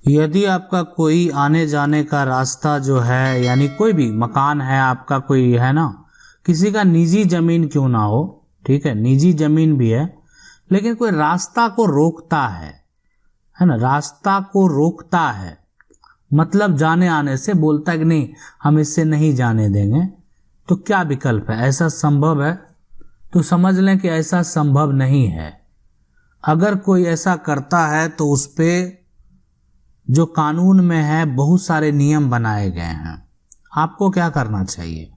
यदि आपका कोई आने जाने का रास्ता जो है, यानी कोई भी मकान है आपका, कोई है ना, किसी का निजी जमीन क्यों ना हो, ठीक है, निजी जमीन भी है, लेकिन कोई रास्ता को रोकता है ना, रास्ता को रोकता है, मतलब जाने आने से बोलता है कि नहीं हम इससे नहीं जाने देंगे, तो क्या विकल्प है? ऐसा संभव है? तो समझ लें कि ऐसा संभव नहीं है। अगर कोई ऐसा करता है तो उस पे जो कानून में है बहुत सारे नियम बनाए गए हैं। आपको क्या करना चाहिए?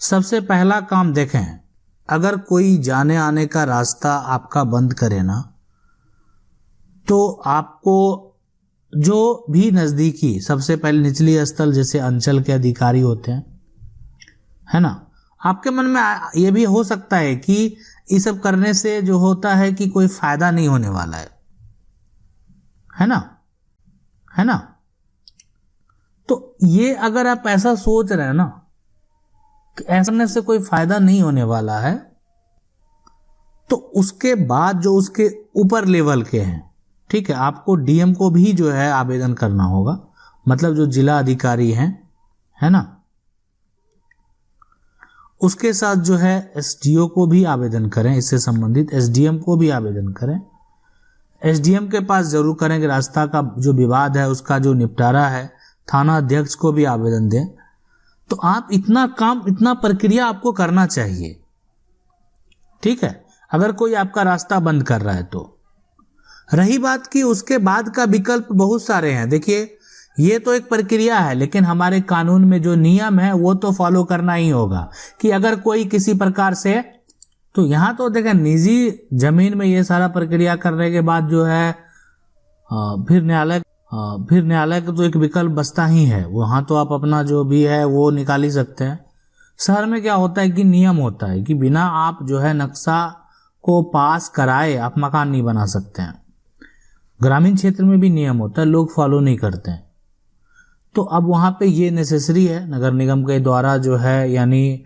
सबसे पहला काम देखें, अगर कोई जाने आने का रास्ता आपका बंद करे ना, तो आपको जो भी नज़दीकी, सबसे पहले निचली स्थल जैसे अंचल के अधिकारी होते हैं, है ना, आपके मन में ये भी हो सकता है कि ये सब करने से जो होता है कि कोई फायदा नहीं होने वाला है ना, है ना। तो ये अगर आप ऐसा सोच रहे हैं ना कि ऐसा करने से कोई फायदा नहीं होने वाला है, तो उसके बाद जो उसके ऊपर लेवल के हैं, ठीक है, आपको डीएम को भी जो है आवेदन करना होगा, मतलब जो जिला अधिकारी हैं, है ना, उसके साथ जो है एसडीओ को भी आवेदन करें, इससे संबंधित एसडीएम को भी आवेदन करें, एसडीएम के पास जरूर करें कि रास्ता का जो विवाद है उसका जो निपटारा है, थाना अध्यक्ष को भी आवेदन दें। तो आप इतना काम, इतना प्रक्रिया आपको करना चाहिए, ठीक है, अगर कोई आपका रास्ता बंद कर रहा है तो। रही बात कि उसके बाद का विकल्प बहुत सारे हैं। देखिए, ये तो एक प्रक्रिया है, लेकिन हमारे कानून में जो नियम है वो तो फॉलो करना ही होगा कि अगर कोई किसी प्रकार से, तो यहां तो देखें निजी जमीन में ये सारा प्रक्रिया करने के बाद जो है फिर न्यायालय का तो एक विकल्प बचता ही है, वहां तो आप अपना जो भी है वो निकाल ही सकते हैं। शहर में क्या होता है कि नियम होता है कि बिना आप जो है नक्शा को पास कराए आप मकान नहीं बना सकते हैं। ग्रामीण क्षेत्र में भी नियम होता है, लोग फॉलो नहीं करते हैं। तो अब वहां पे ये नेसेसरी है नगर निगम के द्वारा जो है, यानी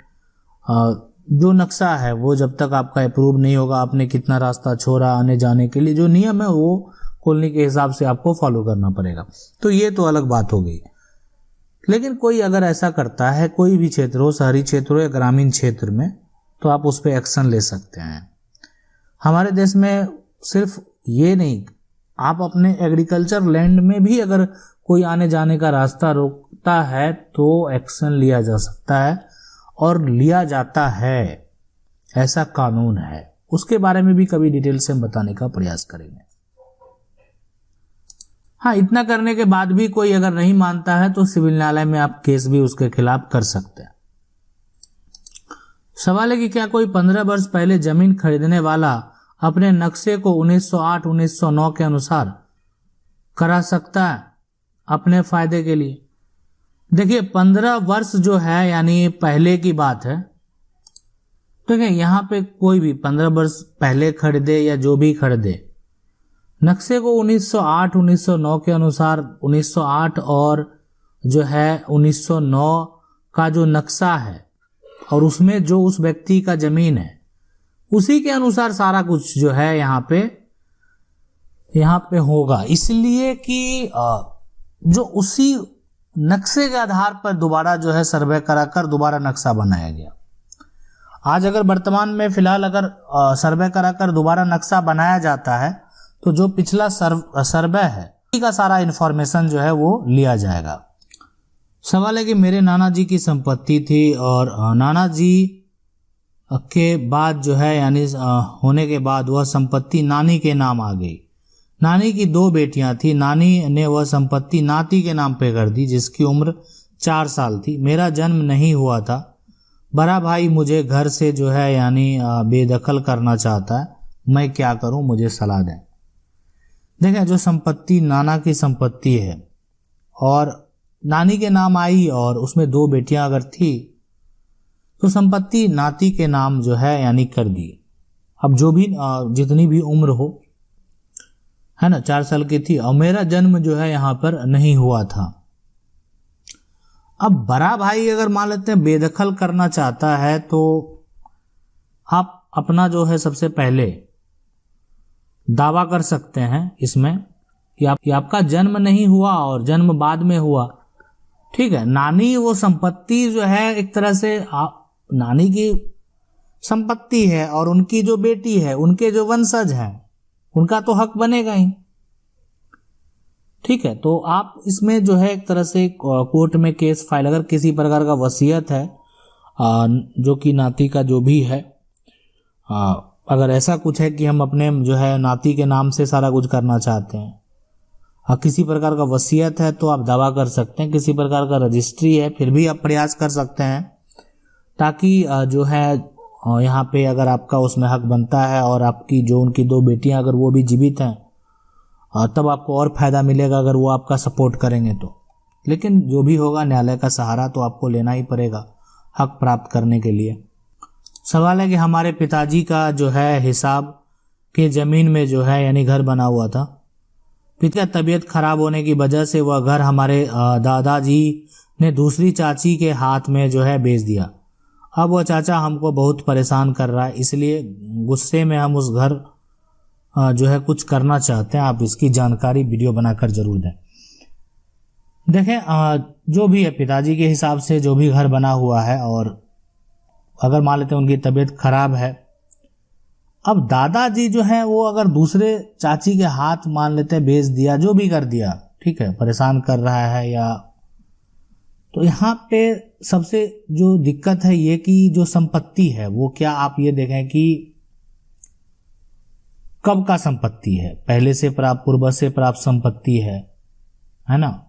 जो नक्शा है वो जब तक आपका अप्रूव नहीं होगा, आपने कितना रास्ता छोड़ा आने जाने के लिए, जो नियम है वो कॉलोनी के हिसाब से आपको फॉलो करना पड़ेगा। तो ये तो अलग बात हो गई। लेकिन कोई अगर ऐसा करता है, कोई भी क्षेत्र हो, शहरी क्षेत्र हो या ग्रामीण क्षेत्र में, तो आप उस पर एक्शन ले सकते हैं। हमारे देश में सिर्फ ये नहीं, आप अपने एग्रीकल्चर लैंड में भी अगर कोई आने जाने का रास्ता रोकता है तो एक्शन लिया जा सकता है और लिया जाता है, ऐसा कानून है। उसके बारे में भी कभी डिटेल से हम बताने का प्रयास करेंगे। हाँ, इतना करने के बाद भी कोई अगर नहीं मानता है तो सिविल न्यायालय में आप केस भी उसके खिलाफ कर सकते हैं। सवाल है कि क्या कोई 15 वर्ष पहले जमीन खरीदने वाला अपने नक्शे को 1908-1909 के अनुसार करा सकता है अपने फायदे के लिए? देखिए, 15 वर्ष जो है यानी पहले की बात है, ठीक है, यहां पे कोई भी 15 वर्ष पहले खरीदे या जो भी खरीदे, नक्शे को 1908-1909 के अनुसार, 1908 और जो है 1909 का जो नक्शा है और उसमें जो उस व्यक्ति का जमीन है उसी के अनुसार सारा कुछ जो है यहाँ पे होगा। इसलिए कि जो उसी नक्शे के आधार पर दोबारा जो है सर्वे कराकर दोबारा नक्शा बनाया गया। आज अगर वर्तमान में फिलहाल अगर सर्वे कराकर दोबारा नक्शा बनाया जाता है तो जो पिछला सर्वे है उसी का सारा इंफॉर्मेशन जो है वो लिया जाएगा। सवाल है कि मेरे नाना जी की संपत्ति थी और नाना जी के बाद जो है यानी होने के बाद वह संपत्ति नानी के नाम आ गई। नानी की 2 बेटियां थी। नानी ने वह संपत्ति नाती के नाम पे कर दी जिसकी उम्र 4 साल थी। मेरा जन्म नहीं हुआ था। बड़ा भाई मुझे घर से जो है यानी बेदखल करना चाहता है, मैं क्या करूं, मुझे सलाह दें। देखें, जो संपत्ति नाना की संपत्ति है और नानी के नाम आई और उसमें 2 बेटियां अगर थी तो संपत्ति नाती के नाम जो है यानी कर दी। अब जो भी जितनी भी उम्र हो, है ना, 4 साल की थी और मेरा जन्म जो है यहाँ पर नहीं हुआ था। अब बड़ा भाई अगर मान लेते हैं बेदखल करना चाहता है तो आप अपना जो है सबसे पहले दावा कर सकते हैं इसमें कि आपका जन्म नहीं हुआ और जन्म बाद में हुआ, ठीक है। नानी वो संपत्ति जो है एक तरह से नानी की संपत्ति है और उनकी जो बेटी है, उनके जो वंशज हैं, उनका तो हक बनेगा ही, ठीक है। तो आप इसमें जो है एक तरह से कोर्ट में केस फाइल, अगर किसी प्रकार का वसीयत है जो कि नाती का जो भी है, अगर ऐसा कुछ है कि हम अपने जो है नाती के नाम से सारा कुछ करना चाहते हैं, किसी प्रकार का वसीयत है तो आप दावा कर सकते हैं। किसी प्रकार का रजिस्ट्री है फिर भी आप प्रयास कर सकते हैं, ताकि जो है यहाँ पे अगर आपका उसमें हक बनता है और आपकी जो उनकी 2 बेटियां अगर वो भी जीवित हैं, तब आपको और फायदा मिलेगा अगर वो आपका सपोर्ट करेंगे तो। लेकिन जो भी होगा न्यायालय का सहारा तो आपको लेना ही पड़ेगा हक प्राप्त करने के लिए। सवाल है कि हमारे पिताजी का जो है हिसाब के जमीन में जो है यानी घर बना हुआ था। पिता की तबीयत खराब होने की वजह से वह घर हमारे दादाजी ने दूसरी चाची के हाथ में जो है बेच दिया। अब वह चाचा हमको बहुत परेशान कर रहा है, इसलिए गुस्से में हम उस घर जो है कुछ करना चाहते हैं। आप इसकी जानकारी वीडियो बनाकर जरूर दें। देखें जो भी है पिताजी के हिसाब से जो भी घर बना हुआ है, और अगर मान लेते हैं उनकी तबीयत खराब है, अब दादाजी जो है वो अगर दूसरे चाची के हाथ मान लेते हैं बेच दिया, जो भी कर दिया, ठीक है, परेशान कर रहा है या, तो यहाँ पे सबसे जो दिक्कत है ये कि जो संपत्ति है वो क्या, आप ये देखें कि कब का संपत्ति है, पहले से प्राप्त, पूर्वज से प्राप्त संपत्ति है ना।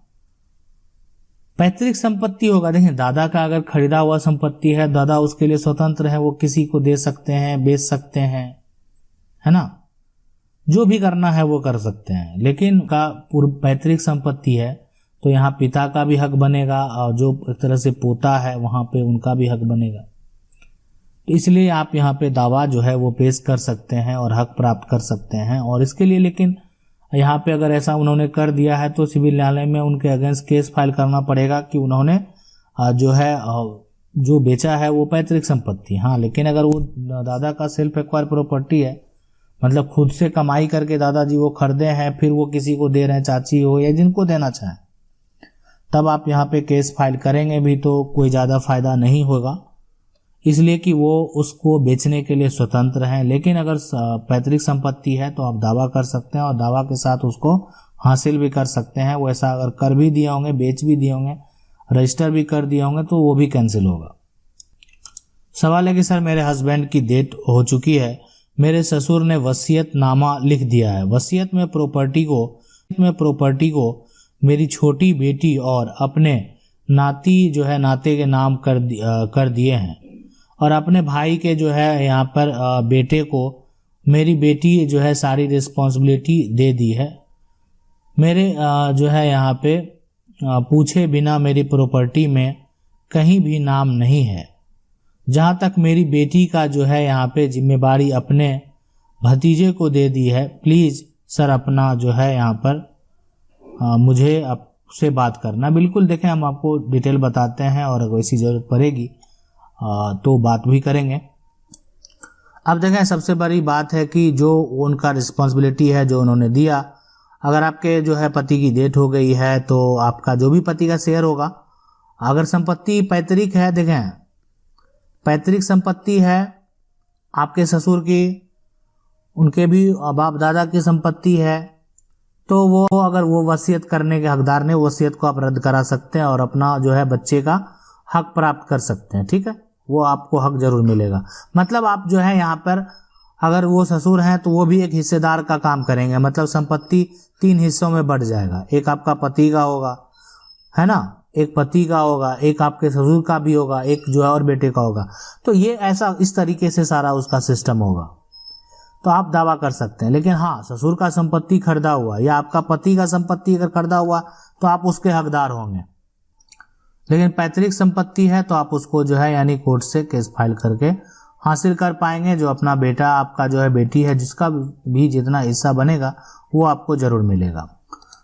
पैतृक संपत्ति होगा, देखें दादा का अगर खरीदा हुआ संपत्ति है, दादा उसके लिए स्वतंत्र है, वो किसी को दे सकते हैं, बेच सकते हैं, है ना, जो भी करना है वो कर सकते हैं। लेकिन का पैतृक संपत्ति है तो यहाँ पिता का भी हक बनेगा और जो एक तरह से पोता है वहां पे उनका भी हक बनेगा। तो इसलिए आप यहाँ पे दावा जो है वो पेश कर सकते हैं और हक प्राप्त कर सकते हैं। और इसके लिए लेकिन यहाँ पे अगर ऐसा उन्होंने कर दिया है तो सिविल न्यायालय में उनके अगेंस्ट केस फाइल करना पड़ेगा कि उन्होंने जो है जो बेचा है वो पैतृक संपत्ति, हाँ, लेकिन अगर वो दादा का सेल्फ एक्वायर प्रॉपर्टी है, मतलब खुद से कमाई करके दादाजी वो खरीदे हैं, फिर वो किसी को दे रहे हैं, चाची हो या जिनको देना चाहें, तब आप यहाँ पे केस फाइल करेंगे भी तो कोई ज़्यादा फायदा नहीं होगा, इसलिए कि वो उसको बेचने के लिए स्वतंत्र हैं। लेकिन अगर पैतृक संपत्ति है तो आप दावा कर सकते हैं और दावा के साथ उसको हासिल भी कर सकते हैं। वो ऐसा अगर कर भी दिए होंगे, बेच भी दिए होंगे, रजिस्टर भी कर दिए होंगे तो वो भी कैंसिल होगा। सवाल है कि सर मेरे हस्बैंड की डेथ हो चुकी है, मेरे ससुर ने वसीयतनामा लिख दिया है, वसीयत में प्रॉपर्टी को मेरी छोटी बेटी और अपने नाती जो है नाते के नाम कर दिए हैं, और अपने भाई के जो है यहाँ पर बेटे को मेरी बेटी जो है सारी रिस्पॉन्सिबिलिटी दे दी है। मेरे जो है यहाँ पे पूछे बिना मेरी प्रॉपर्टी में कहीं भी नाम नहीं है। जहाँ तक मेरी बेटी का जो है यहाँ पे जिम्मेवारी अपने भतीजे को दे दी है। प्लीज़ सर अपना जो है यहाँ पर मुझे आपसे बात करना। बिल्कुल देखें, हम आपको डिटेल बताते हैं और अगर ऐसी ज़रूरत पड़ेगी तो बात भी करेंगे। अब देखें, सबसे बड़ी बात है कि जो उनका रिस्पॉन्सिबिलिटी है जो उन्होंने दिया, अगर आपके जो है पति की डेथ हो गई है तो आपका जो भी पति का शेयर होगा, अगर संपत्ति पैतृक है, देखें पैतृक संपत्ति है आपके ससुर की, उनके भी बाप दादा की संपत्ति है, तो वो अगर वो वसीयत करने के हकदार ने, वसीयत को आप रद्द करा सकते हैं और अपना जो है बच्चे का हक प्राप्त कर सकते हैं, ठीक है, वो आपको हक जरूर मिलेगा। मतलब आप जो है यहाँ पर अगर वो ससुर हैं तो वो भी एक हिस्सेदार का काम करेंगे, मतलब संपत्ति 3 हिस्सों में बढ़ जाएगा। एक आपका पति का होगा, है ना, एक पति का होगा, एक आपके ससुर का भी होगा, एक जो है और बेटे का होगा। तो ये ऐसा इस तरीके से सारा उसका सिस्टम होगा, तो आप दावा कर सकते हैं। लेकिन हाँ, ससुर का संपत्ति खरीदा हुआ या आपका पति का संपत्ति अगर खरीदा हुआ तो आप उसके हकदार होंगे। लेकिन पैतृक संपत्ति है तो आप उसको जो है यानी कोर्ट से केस फाइल करके हासिल कर पाएंगे। जो अपना बेटा, आपका जो है बेटी है, जिसका भी जितना हिस्सा बनेगा वो आपको जरूर मिलेगा।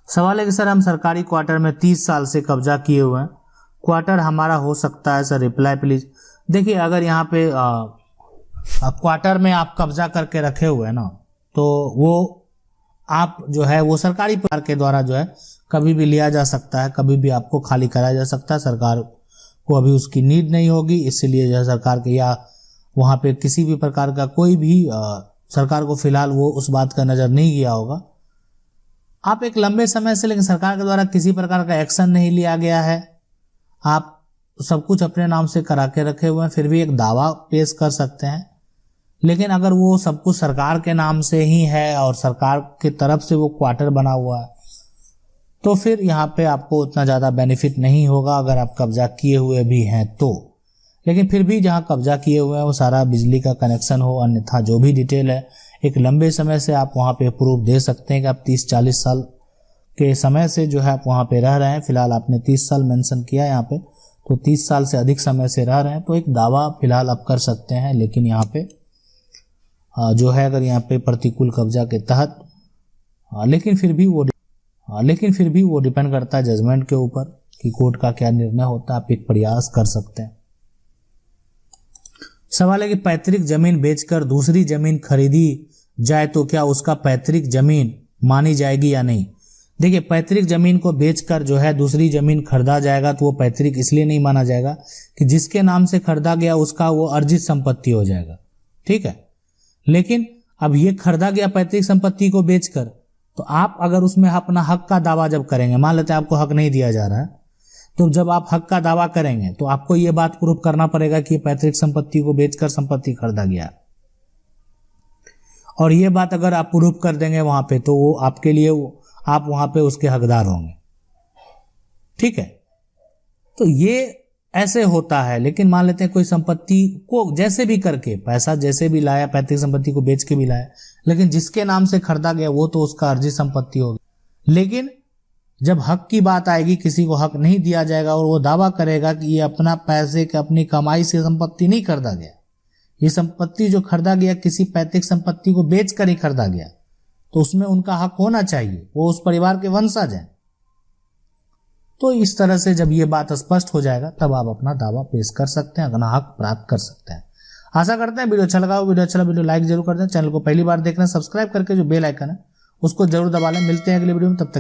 सवाल है कि सर हम सरकारी क्वार्टर में 30 साल से कब्जा किए हुए हैं, क्वार्टर हमारा हो सकता है सर, रिप्लाई प्लीज। देखिए, अगर यहाँ पे क्वार्टर में आप कब्जा करके रखे हुए हैं ना, तो वो आप जो है वो सरकारी परिवार के द्वारा जो है कभी भी लिया जा सकता है, कभी भी आपको खाली कराया जा सकता है। सरकार को अभी उसकी नीड नहीं होगी, इसलिए जो है सरकार के या वहाँ पे किसी भी प्रकार का कोई भी सरकार को फिलहाल वो उस बात का नज़र नहीं गया होगा। आप एक लंबे समय से लेकिन सरकार के द्वारा किसी प्रकार का एक्शन नहीं लिया गया है, आप सब कुछ अपने नाम से करा के रखे हुए हैं, फिर भी एक दावा पेश कर सकते हैं। लेकिन अगर वो सब कुछ सरकार के नाम से ही है और सरकार की तरफ से वो क्वार्टर बना हुआ है, तो फिर यहाँ पे आपको उतना ज़्यादा बेनिफिट नहीं होगा अगर आप कब्जा किए हुए भी हैं तो। लेकिन फिर भी जहाँ कब्जा किए हुए हैं वो सारा बिजली का कनेक्शन हो, अन्यथा जो भी डिटेल है एक लंबे समय से आप वहाँ पे प्रूफ दे सकते हैं कि आप 30-40 साल के समय से जो है आप वहाँ पे रह रहे हैं। फिलहाल आपने 30 साल मेंशन किया है यहाँ पे, तो 30 साल से अधिक समय से रह रहे हैं, तो एक दावा फिलहाल आप कर सकते हैं। लेकिन यहाँ पे जो है अगर यहाँ पे प्रतिकूल कब्जा के तहत, लेकिन फिर भी वो डिपेंड करता है जजमेंट के ऊपर कि कोर्ट का क्या निर्णय होता है। आप एक प्रयास कर सकते हैं। सवाल है कि पैतृक जमीन बेचकर दूसरी जमीन खरीदी जाए तो क्या उसका पैतृक जमीन मानी जाएगी या नहीं। देखिए, पैतृक जमीन को बेचकर जो है दूसरी जमीन खरीदा जाएगा तो वो पैतृक इसलिए नहीं माना जाएगा कि जिसके नाम से खरीदा गया उसका वो अर्जित संपत्ति हो जाएगा, ठीक है। लेकिन अब ये खरीदा गया पैतृक संपत्ति को बेचकर, तो आप अगर उसमें अपना हक का दावा जब करेंगे, मान लेते हैं आपको हक नहीं दिया जा रहा है, तो जब आप हक का दावा करेंगे तो आपको ये बात प्रूफ करना पड़ेगा कि पैतृक संपत्ति को बेचकर संपत्ति खरीदा गया। और ये बात अगर आप प्रूफ कर देंगे वहां पे, तो वो आपके लिए आप वहां पे उसके हकदार होंगे, ठीक है। तो ये ऐसे होता है। लेकिन मान लेते हैं कोई संपत्ति को जैसे भी करके, पैसा जैसे भी लाया, पैतृक संपत्ति को बेच के भी लाया, लेकिन जिसके नाम से खरीदा गया वो तो उसका अर्जित संपत्ति होगी। लेकिन जब हक की बात आएगी, किसी को हक नहीं दिया जाएगा और वो दावा करेगा कि ये अपना पैसे के अपनी कमाई से संपत्ति नहीं खरीदा गया, ये संपत्ति जो खरीदा गया किसी पैतृक संपत्ति को बेचकर ही खरीदा गया, तो उसमें उनका हक होना चाहिए, वो उस परिवार के वंशज हैं। तो इस तरह से जब ये बात स्पष्ट हो जाएगा तब आप अपना दावा पेश कर सकते हैं, अपना हक प्राप्त कर सकते हैं। आशा करते हैं वीडियो अच्छा लगा हो। वीडियो लाइक जरूर कर दें। चैनल को पहली बार देख रहे हैं, सब्सक्राइब करके जो बेल आइकन है उसको जरूर दबा लें। मिलते हैं अगले वीडियो में, तब तक